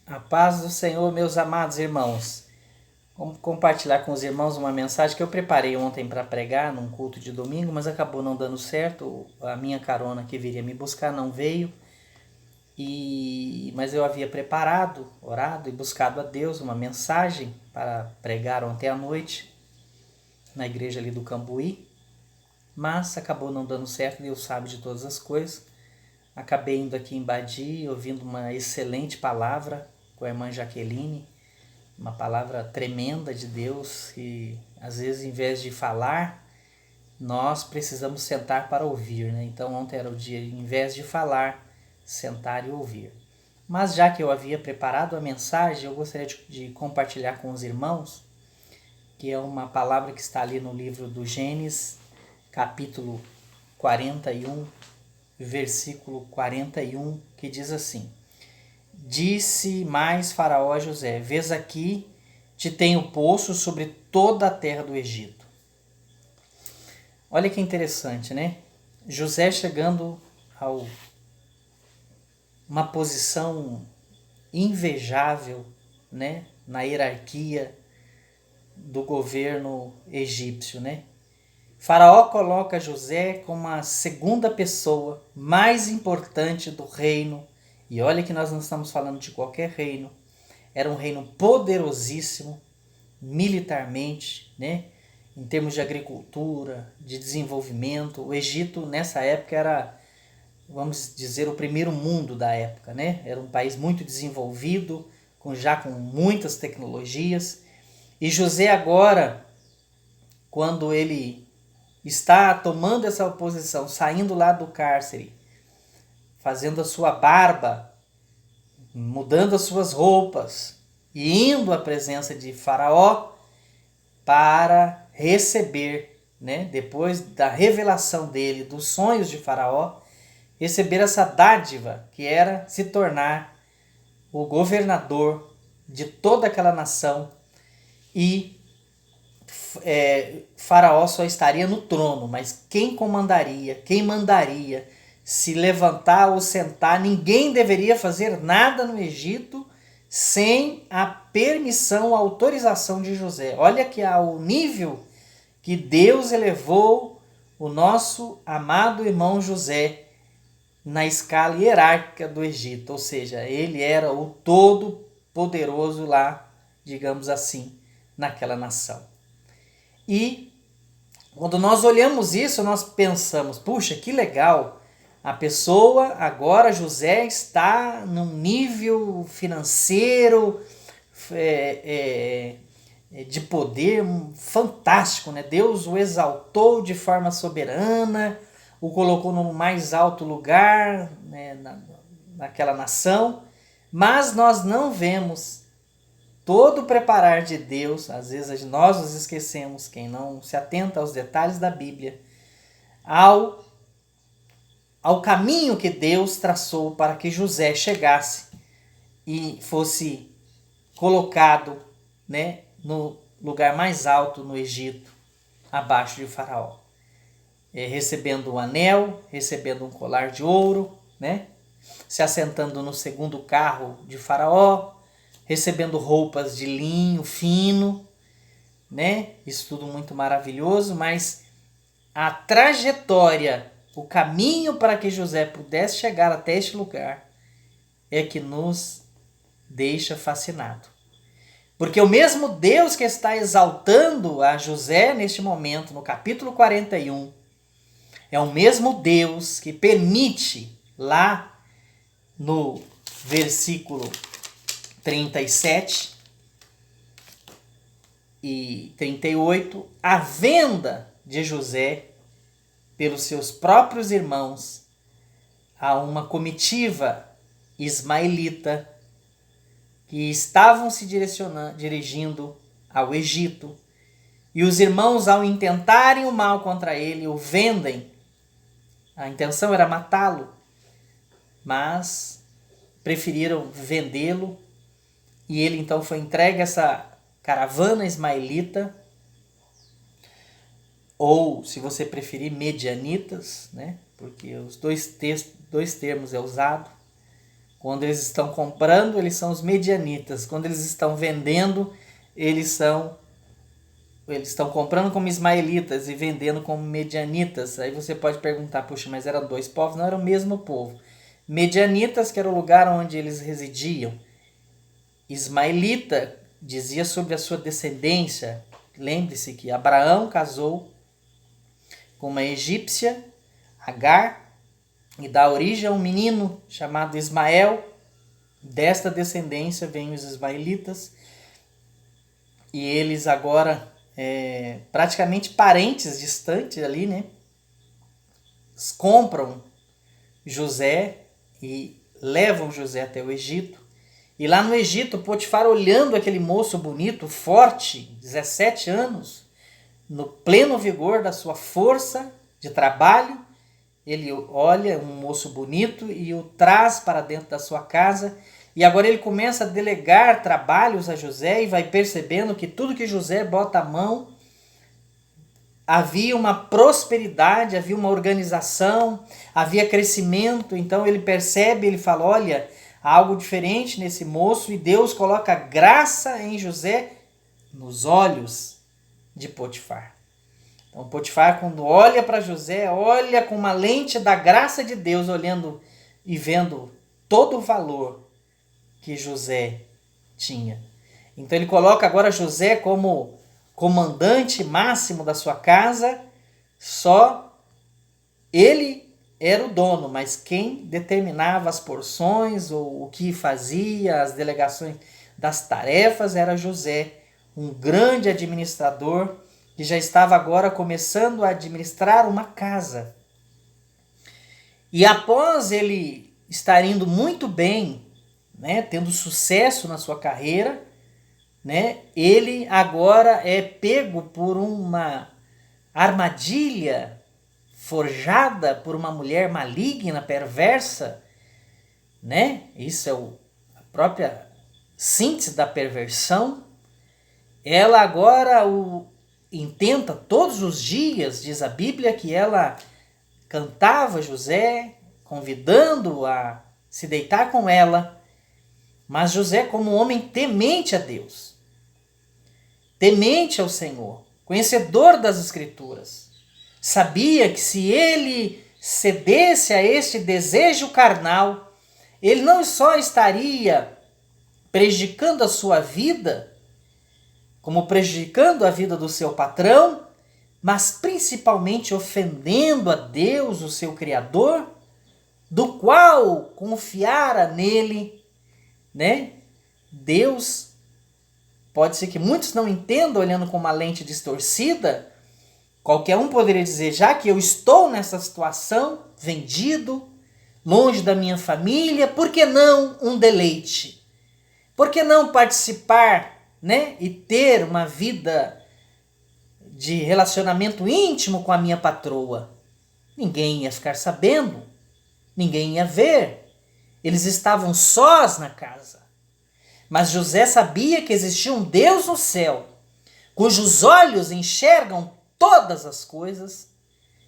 A paz do Senhor, meus amados irmãos. Vamos compartilhar com os irmãos uma mensagem que eu preparei ontem para pregar num culto de domingo, mas acabou não dando certo. A minha carona que viria me buscar não veio. Mas eu havia preparado, orado e buscado a Deus uma mensagem para pregar ontem à noite na igreja ali do Cambuí, mas acabou não dando certo. Deus sabe de todas as coisas. Acabei indo aqui em Badi, ouvindo uma excelente palavra com a irmã Jaqueline, uma palavra tremenda de Deus, que às vezes em vez de falar, nós precisamos sentar para ouvir, né? Então ontem era o dia, em vez de falar, sentar e ouvir. Mas já que eu havia preparado a mensagem, eu gostaria de compartilhar com os irmãos, que é uma palavra que está ali no livro do Gênesis, capítulo 41, versículo 41, que diz assim: Disse mais Faraó a José: Vês aqui, te tenho posto sobre toda a terra do Egito. Olha que interessante, né? José chegando a uma posição invejável, né, na hierarquia do governo egípcio, né? Faraó coloca José como a segunda pessoa mais importante do reino. E olha que nós não estamos falando de qualquer reino. Era um reino poderosíssimo, militarmente, né? Em termos de agricultura, de desenvolvimento. O Egito, nessa época, era, vamos dizer, o primeiro mundo da época, né? Era um país muito desenvolvido, já com muitas tecnologias. E José agora, quando ele está tomando essa posição, saindo lá do cárcere, fazendo a sua barba, mudando as suas roupas e indo à presença de Faraó para receber, né, depois da revelação dele, dos sonhos de Faraó, receber essa dádiva que era se tornar o governador de toda aquela nação. E Faraó só estaria no trono, mas quem comandaria, quem mandaria, se levantar ou sentar, ninguém deveria fazer nada no Egito sem a permissão, a autorização de José. Olha que ao nível que Deus elevou o nosso amado irmão José na escala hierárquica do Egito, ou seja, ele era o todo poderoso lá, digamos assim, naquela nação. E quando nós olhamos isso, nós pensamos, puxa, que legal, a pessoa, agora José, está num nível financeiro, de poder fantástico, né? Deus o exaltou de forma soberana, o colocou no mais alto lugar, né, naquela nação, mas nós não vemos todo o preparar de Deus. Às vezes nós nos esquecemos, quem não se atenta aos detalhes da Bíblia, ao caminho que Deus traçou para que José chegasse e fosse colocado, né, no lugar mais alto no Egito, abaixo de Faraó. Recebendo um anel, recebendo um colar de ouro, né, se assentando no segundo carro de Faraó, recebendo roupas de linho fino, né? Isso tudo muito maravilhoso, mas a trajetória, o caminho para que José pudesse chegar até este lugar é que nos deixa fascinado. Porque o mesmo Deus que está exaltando a José neste momento, no capítulo 41, é o mesmo Deus que permite lá no versículo 37 e 38, a venda de José pelos seus próprios irmãos a uma comitiva ismaelita que estavam se dirigindo ao Egito. E os irmãos, ao intentarem o mal contra ele, o vendem. A intenção era matá-lo, mas preferiram vendê-lo. E ele então foi entregue a essa caravana ismaelita, ou, se você preferir, medianitas, né? Porque os dois termos é usado Quando eles estão comprando, eles são os medianitas. Quando eles estão vendendo, eles estão comprando como ismaelitas e vendendo como medianitas. Aí você pode perguntar, puxa, mas eram dois povos? Não, era o mesmo povo. Medianitas, que era o lugar onde eles residiam. Ismaelita dizia sobre a sua descendência. Lembre-se que Abraão casou com uma egípcia, Agar, e dá origem a um menino chamado Ismael. Desta descendência vêm os ismaelitas. E eles agora, praticamente parentes distantes ali, né? Compram José e levam José até o Egito. E lá no Egito, Potifar, olhando aquele moço bonito, forte, 17 anos, no pleno vigor da sua força de trabalho, ele olha um moço bonito e o traz para dentro da sua casa. E agora ele começa a delegar trabalhos a José e vai percebendo que tudo que José bota a mão, havia uma prosperidade, havia uma organização, havia crescimento. Então ele percebe, ele fala, olha, há algo diferente nesse moço, e Deus coloca graça em José nos olhos de Potifar. Então Potifar, quando olha para José, olha com uma lente da graça de Deus, olhando e vendo todo o valor que José tinha. Então ele coloca agora José como comandante máximo da sua casa. Só ele era o dono, mas quem determinava as porções, ou o que fazia, as delegações das tarefas, era José, um grande administrador que já estava agora começando a administrar uma casa. E após ele estar indo muito bem, né, tendo sucesso na sua carreira, né, ele agora é pego por uma armadilha forjada por uma mulher maligna, perversa, né? Isso é a própria síntese da perversão. Ela agora o intenta todos os dias, diz a Bíblia, que ela cantava José, convidando-o a se deitar com ela. Mas José, como um homem temente a Deus, temente ao Senhor, conhecedor das Escrituras, sabia que se ele cedesse a este desejo carnal, ele não só estaria prejudicando a sua vida, como prejudicando a vida do seu patrão, mas principalmente ofendendo a Deus, o seu Criador, do qual confiara nele, né? Deus, pode ser que muitos não entendam olhando com uma lente distorcida. Qualquer um poderia dizer, já que eu estou nessa situação, vendido, longe da minha família, por que não um deleite? Por que não participar, né? E ter uma vida de relacionamento íntimo com a minha patroa? Ninguém ia ficar sabendo, ninguém ia ver. Eles estavam sós na casa. Mas José sabia que existia um Deus no céu, cujos olhos enxergam todas as coisas,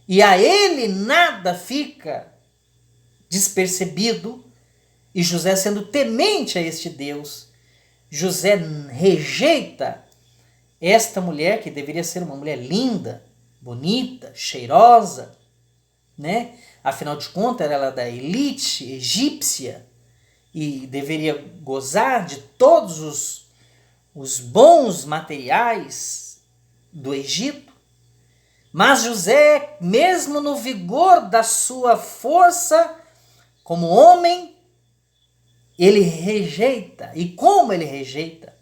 e a ele nada fica despercebido. E José, sendo temente a este Deus, José rejeita esta mulher, que deveria ser uma mulher linda, bonita, cheirosa, né? Afinal de contas, ela era da elite egípcia e deveria gozar de todos os bons materiais do Egito. Mas José, mesmo no vigor da sua força como homem, ele rejeita. E como ele rejeita?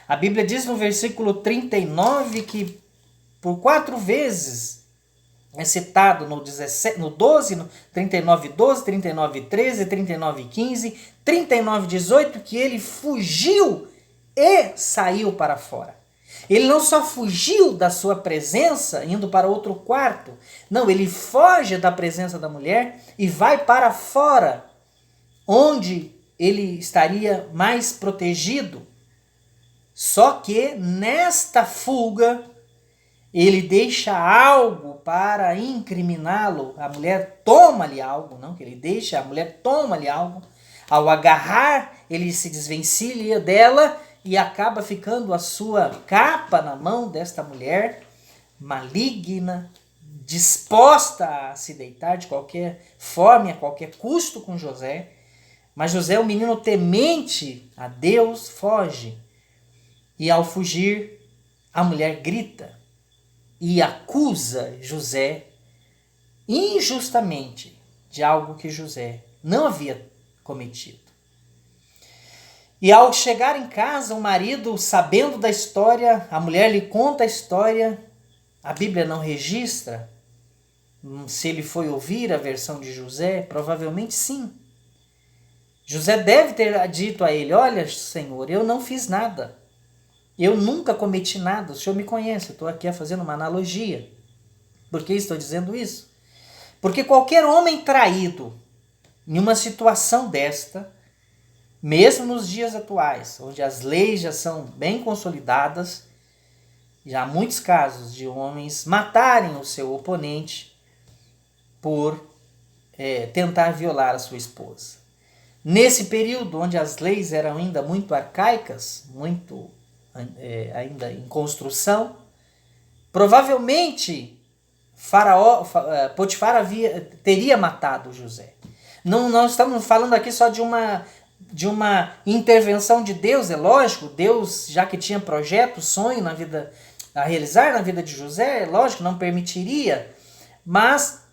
A Bíblia diz no versículo 39 que por 4 vezes é citado no 17, no 12, no 39:12, 39:13, 39:15, 39:18, que ele fugiu e saiu para fora. Ele não só fugiu da sua presença, indo para outro quarto. Não, ele foge da presença da mulher e vai para fora, onde ele estaria mais protegido. Só que nesta fuga, ele deixa algo para incriminá-lo. A mulher toma-lhe algo, não que ele deixa, a mulher toma-lhe algo. Ao agarrar, ele se desvencilha dela e acaba ficando a sua capa na mão desta mulher maligna, disposta a se deitar de qualquer forma e a qualquer custo com José. Mas José, um menino temente a Deus, foge. E ao fugir, a mulher grita e acusa José injustamente de algo que José não havia cometido. E ao chegar em casa, o marido, sabendo da história, a mulher lhe conta a história, a Bíblia não registra se ele foi ouvir a versão de José, provavelmente sim. José deve ter dito a ele: olha, Senhor, eu não fiz nada. Eu nunca cometi nada. O Senhor me conhece. Eu estou aqui fazendo uma analogia. Por que estou dizendo isso? Porque qualquer homem traído em uma situação desta, mesmo nos dias atuais, onde as leis já são bem consolidadas, já há muitos casos de homens matarem o seu oponente por tentar violar a sua esposa. Nesse período onde as leis eram ainda muito arcaicas, muito ainda em construção, provavelmente Potifar teria matado José. Não estamos falando aqui só de uma intervenção de Deus, é lógico, Deus, já que tinha projeto, sonho a realizar na vida de José, é lógico, não permitiria, mas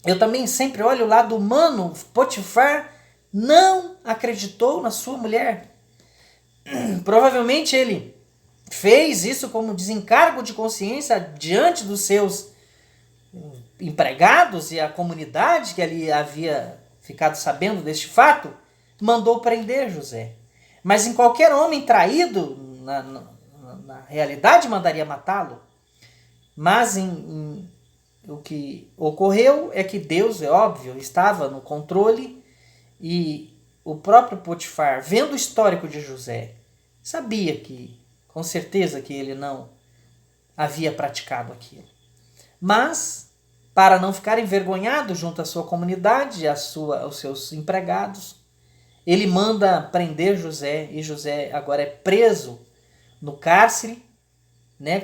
eu também sempre olho o lado humano. Potifar não acreditou na sua mulher. Provavelmente ele fez isso como desencargo de consciência diante dos seus empregados e a comunidade que ali havia ficado sabendo deste fato, mandou prender José. Mas em qualquer homem traído, na realidade, mandaria matá-lo. Mas o que ocorreu é que Deus, é óbvio, estava no controle, e o próprio Potifar, vendo o histórico de José, sabia que, com certeza, que ele não havia praticado aquilo. Mas, para não ficar envergonhado junto à sua comunidade, aos seus empregados, ele manda prender José, e José agora é preso no cárcere,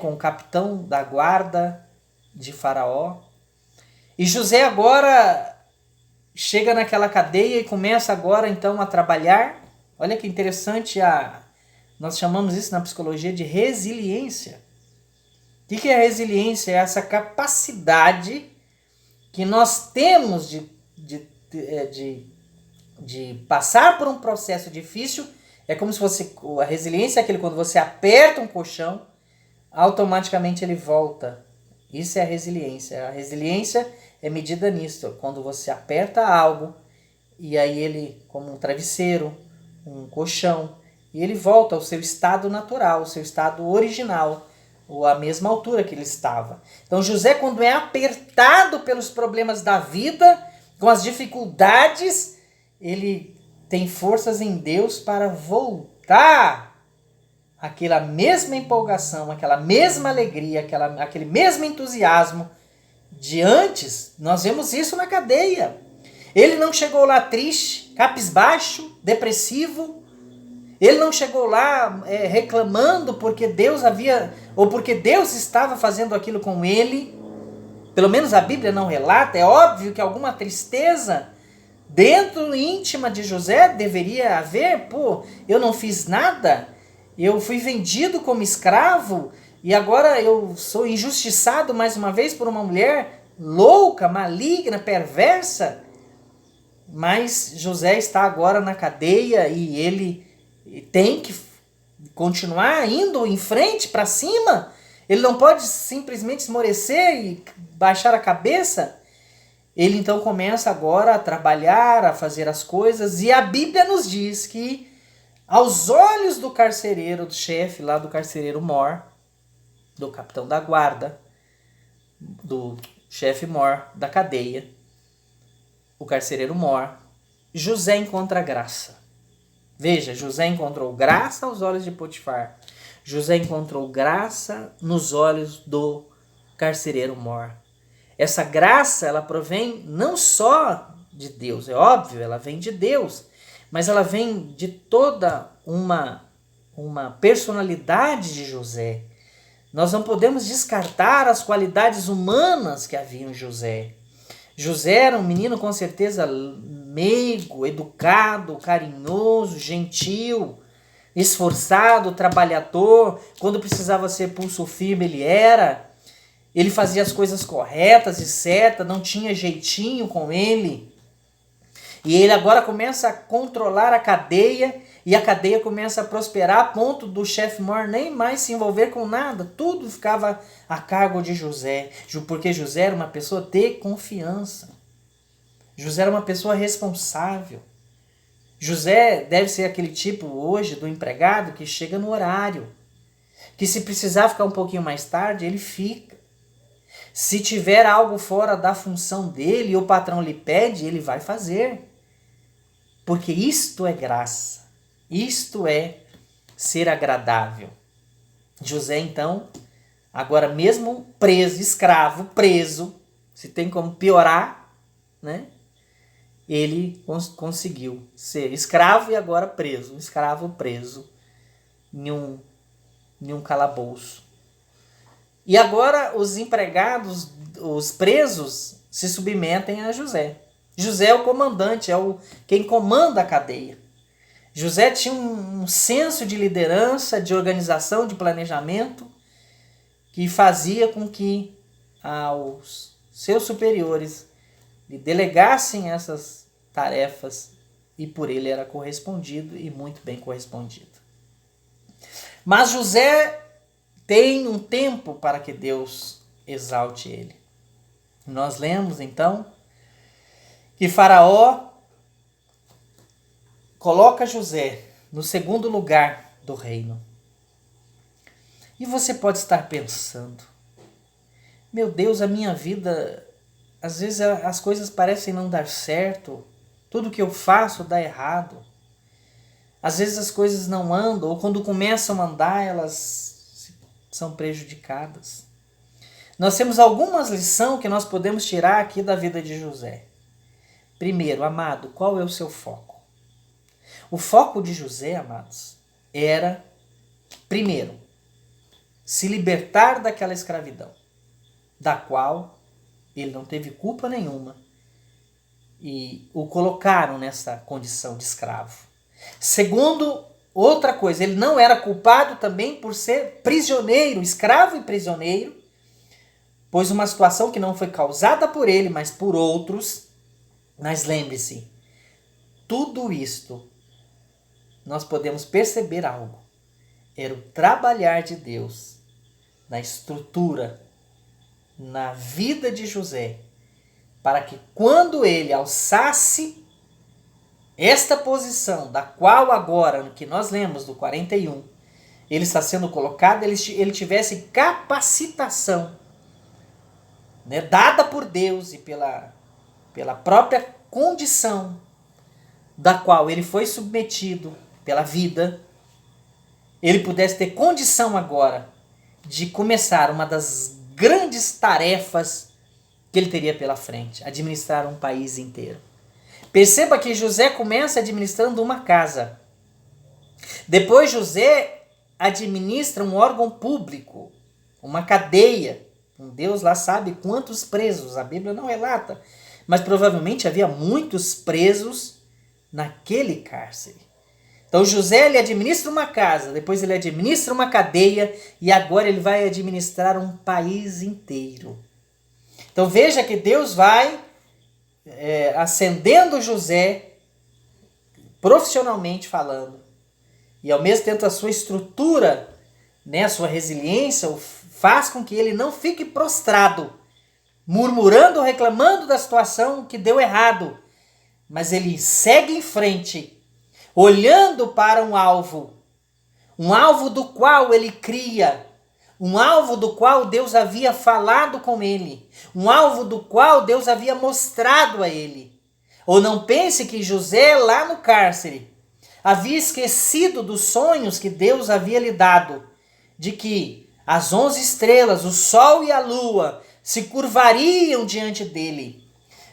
com o capitão da guarda de Faraó. E José agora chega naquela cadeia e começa agora então a trabalhar. Olha que interessante, nós chamamos isso na psicologia de resiliência. O que é resiliência? É essa capacidade que nós temos de passar por um processo difícil. É como se fosse, a resiliência é aquele quando você aperta um colchão, automaticamente ele volta. Isso é a resiliência. A resiliência é medida nisso, quando você aperta algo e aí ele, como um travesseiro, um colchão, e ele volta ao seu estado natural, ao seu estado original, ou à mesma altura que ele estava. Então José, quando é apertado pelos problemas da vida, com as dificuldades, ele tem forças em Deus para voltar aquela mesma empolgação, aquela mesma alegria, aquele mesmo entusiasmo de antes. Nós vemos isso na cadeia. Ele não chegou lá triste, cabisbaixo, depressivo. Ele não chegou lá reclamando porque Deus porque Deus estava fazendo aquilo com ele. Pelo menos a Bíblia não relata. É óbvio que alguma tristeza dentro íntima de José deveria haver. Eu não fiz nada. Eu fui vendido como escravo e agora eu sou injustiçado mais uma vez por uma mulher louca, maligna, perversa. Mas José está agora na cadeia e ele tem que continuar indo em frente, para cima. Ele não pode simplesmente esmorecer e baixar a cabeça. Ele então começa agora a trabalhar, a fazer as coisas, e a Bíblia nos diz que aos olhos do carcereiro, do chefe lá do carcereiro Mor, do capitão da guarda, do chefe Mor da cadeia, o carcereiro Mor, José encontra graça. Veja, José encontrou graça aos olhos de Potifar. José encontrou graça nos olhos do carcereiro Mor. Essa graça, ela provém não só de Deus, é óbvio, ela vem de Deus. mas ela vem de toda uma personalidade de José. Nós não podemos descartar as qualidades humanas que havia em José. José era um menino com certeza meigo, educado, carinhoso, gentil, esforçado, trabalhador. Quando precisava ser pulso firme, ele era. Ele fazia as coisas corretas e certas, não tinha jeitinho com ele. E ele agora começa a controlar a cadeia, e a cadeia começa a prosperar a ponto do chefe maior nem mais se envolver com nada. Tudo ficava a cargo de José, porque José era uma pessoa de confiança. José era uma pessoa responsável. José deve ser aquele tipo hoje do empregado que chega no horário, que se precisar ficar um pouquinho mais tarde, ele fica. Se tiver algo fora da função dele e o patrão lhe pede, ele vai fazer. Porque isto é graça. Isto é ser agradável. José, então, agora mesmo preso, escravo, preso, se tem como piorar, né? Ele conseguiu ser escravo e agora preso. Um escravo preso em um calabouço. E agora os empregados, os presos, se submetem a José. José é o comandante, quem comanda a cadeia. José tinha um senso de liderança, de organização, de planejamento, que fazia com que aos seus superiores lhe delegassem essas tarefas, e por ele era correspondido, e muito bem correspondido. Mas José tem um tempo para que Deus exalte ele. Nós lemos então que Faraó coloca José no segundo lugar do reino. E você pode estar pensando, meu Deus, a minha vida, às vezes as coisas parecem não dar certo, tudo que eu faço dá errado. Às vezes as coisas não andam, ou quando começam a andar, elas são prejudicadas. Nós temos algumas lições que nós podemos tirar aqui da vida de José. Primeiro, amado, qual é o seu foco? O foco de José, amados, era, primeiro, se libertar daquela escravidão, da qual ele não teve culpa nenhuma e o colocaram nessa condição de escravo. Segundo, outra coisa, ele não era culpado também por ser prisioneiro, escravo e prisioneiro, pois uma situação que não foi causada por ele, mas por outros. Mas lembre-se, tudo isto, nós podemos perceber algo. Era o trabalhar de Deus na estrutura, na vida de José, para que quando ele alçasse esta posição, da qual agora, no que nós lemos do 41, ele está sendo colocado, ele tivesse capacitação, né, dada por Deus e pela própria condição da qual ele foi submetido pela vida, ele pudesse ter condição agora de começar uma das grandes tarefas que ele teria pela frente, administrar um país inteiro. Perceba que José começa administrando uma casa. Depois José administra um órgão público, uma cadeia. Um Deus lá sabe quantos presos, a Bíblia não relata, mas provavelmente havia muitos presos naquele cárcere. Então José ele administra uma casa, depois ele administra uma cadeia e agora ele vai administrar um país inteiro. Então veja que Deus vai ascendendo José profissionalmente falando e ao mesmo tempo a sua estrutura, né, a sua resiliência faz com que ele não fique prostrado, murmurando, reclamando da situação que deu errado, mas ele segue em frente, olhando para um alvo do qual ele cria, um alvo do qual Deus havia falado com ele, um alvo do qual Deus havia mostrado a ele. Ou não pense que José, lá no cárcere, havia esquecido dos sonhos que Deus havia lhe dado, de que as 11 estrelas, o sol e a lua, se curvariam diante dele.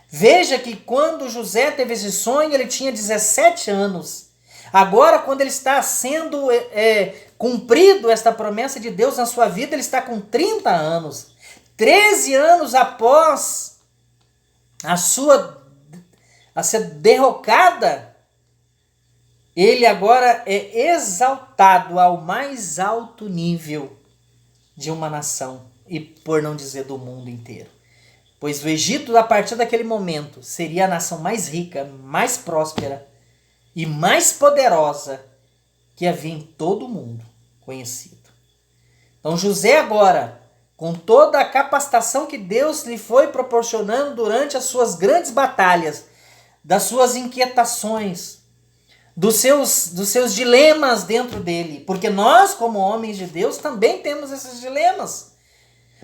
Veja que quando José teve esse sonho, ele tinha 17 anos. Agora, quando ele está sendo cumprido esta promessa de Deus na sua vida, ele está com 30 anos. 13 anos após a ser derrocada, ele agora é exaltado ao mais alto nível de uma nação, e por não dizer do mundo inteiro. Pois o Egito, a partir daquele momento, seria a nação mais rica, mais próspera e mais poderosa que havia em todo o mundo conhecido. Então José agora, com toda a capacitação que Deus lhe foi proporcionando durante as suas grandes batalhas, das suas inquietações, dos seus dilemas dentro dele, porque nós, como homens de Deus, também temos esses dilemas.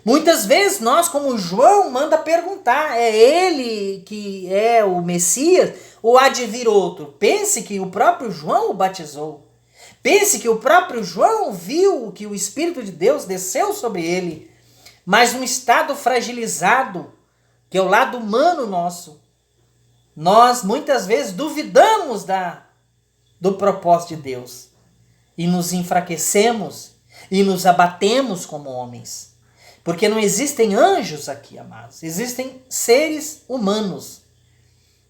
Muitas vezes nós, como João, manda perguntar, é ele que é o Messias ou há de vir outro? Pense que o próprio João o batizou. Pense que o próprio João viu que o Espírito de Deus desceu sobre ele, mas num estado fragilizado, que é o lado humano nosso. Nós muitas vezes duvidamos do propósito de Deus e nos enfraquecemos e nos abatemos como homens. Porque não existem anjos aqui, amados. Existem seres humanos,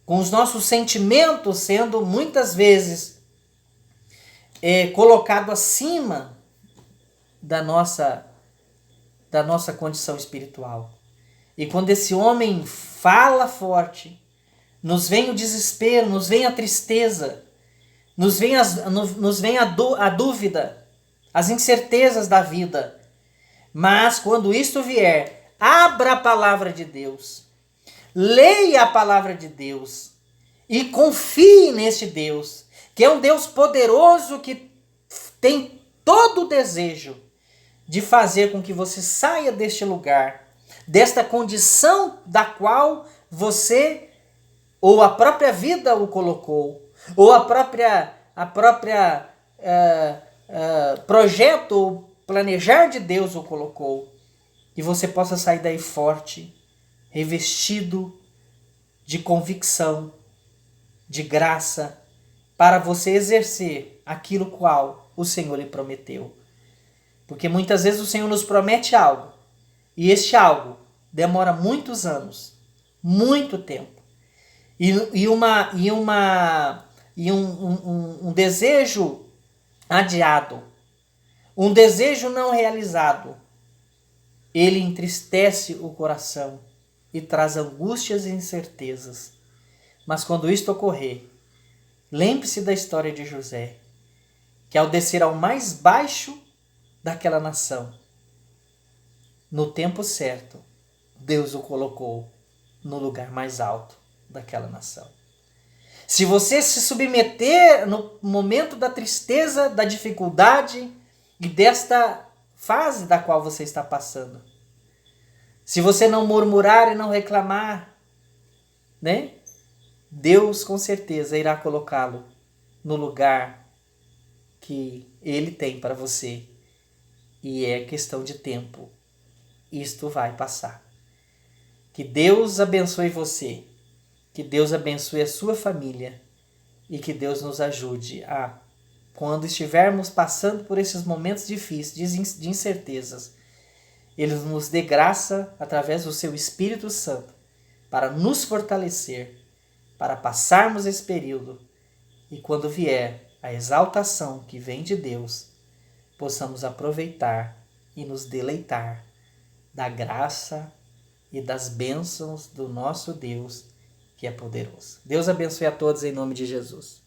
com os nossos sentimentos sendo muitas vezes colocado acima da nossa condição espiritual. E quando esse homem fala forte, nos vem o desespero, nos vem a tristeza, nos vem a dúvida, as incertezas da vida. Mas quando isto vier, abra a palavra de Deus, leia a palavra de Deus e confie neste Deus, que é um Deus poderoso que tem todo o desejo de fazer com que você saia deste lugar, desta condição da qual você ou a própria vida o colocou, ou a própria projeto ou planejar de Deus o colocou, e você possa sair daí forte, revestido de convicção, de graça, para você exercer aquilo qual o Senhor lhe prometeu. Porque muitas vezes o Senhor nos promete algo, e este algo demora muitos anos, muito tempo, e um desejo adiado, um desejo não realizado, ele entristece o coração e traz angústias e incertezas. Mas quando isto ocorrer, lembre-se da história de José, que ao descer ao mais baixo daquela nação, no tempo certo, Deus o colocou no lugar mais alto daquela nação. Se você se submeter no momento da tristeza, da dificuldade e desta fase da qual você está passando, se você não murmurar e não reclamar, né? Deus com certeza irá colocá-lo no lugar que Ele tem para você. E é questão de tempo. Isto vai passar. Que Deus abençoe você. Que Deus abençoe a sua família. E que Deus nos ajude a, quando estivermos passando por esses momentos difíceis, de incertezas, Ele nos dê graça através do seu Espírito Santo para nos fortalecer, para passarmos esse período e quando vier a exaltação que vem de Deus, possamos aproveitar e nos deleitar da graça e das bênçãos do nosso Deus, que é poderoso. Deus abençoe a todos em nome de Jesus.